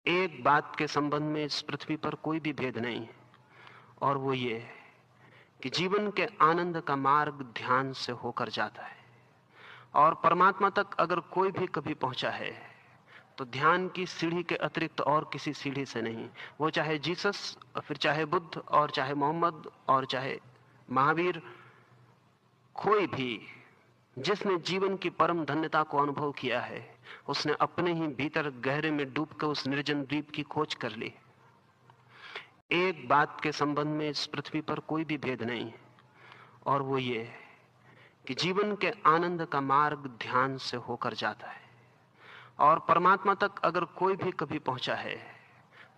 एक बात के संबंध में इस पृथ्वी पर कोई भी भेद नहीं है, और वो ये है कि जीवन के आनंद का मार्ग ध्यान से होकर जाता है। और परमात्मा तक अगर कोई भी कभी पहुंचा है तो ध्यान की सीढ़ी के अतिरिक्त और किसी सीढ़ी से नहीं। वो चाहे जीसस, फिर चाहे बुद्ध, और चाहे मोहम्मद, और चाहे महावीर, कोई भी जिसने जीवन की परम धन्यता को अनुभव किया है, उसने अपने ही भीतर गहरे में डूबकर उस निर्जन द्वीप की खोज कर ली। एक बात के संबंध में इस पृथ्वी पर कोई भी भेद नहीं है, और वो ये है कि जीवन के आनंद का मार्ग ध्यान से होकर जाता है। और परमात्मा तक अगर कोई भी कभी पहुंचा है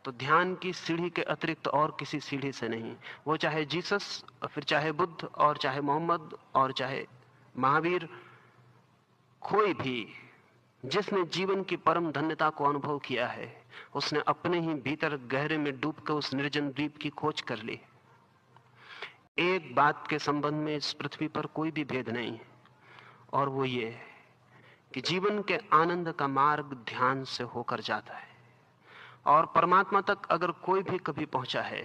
तो ध्यान की सीढ़ी के अतिरिक्त और किसी सीढ़ी से नहीं। वो चाहे जीसस, फिर चाहे बुद्ध, और चाहे मोहम्मद, और चाहे महावीर, कोई भी जिसने जीवन की परम धन्यता को अनुभव किया है, उसने अपने ही भीतर गहरे में डूबकर उस निर्जन द्वीप की खोज कर ली। एक बात के संबंध में इस पृथ्वी पर कोई भी भेद नहीं है, और वो ये है कि जीवन के आनंद का मार्ग ध्यान से होकर जाता है। और परमात्मा तक अगर कोई भी कभी पहुंचा है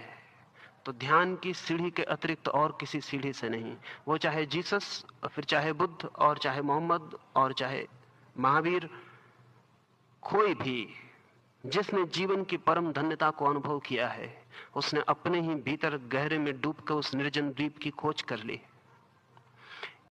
तो ध्यान की सीढ़ी के अतिरिक्त और किसी सीढ़ी से नहीं। वो चाहे जीसस, फिर चाहे बुद्ध, और चाहे मोहम्मद, और चाहे महावीर, कोई भी जिसने जीवन की परम धन्यता को अनुभव किया है, उसने अपने ही भीतर गहरे में डूबकर उस निर्जन द्वीप की खोज कर ली।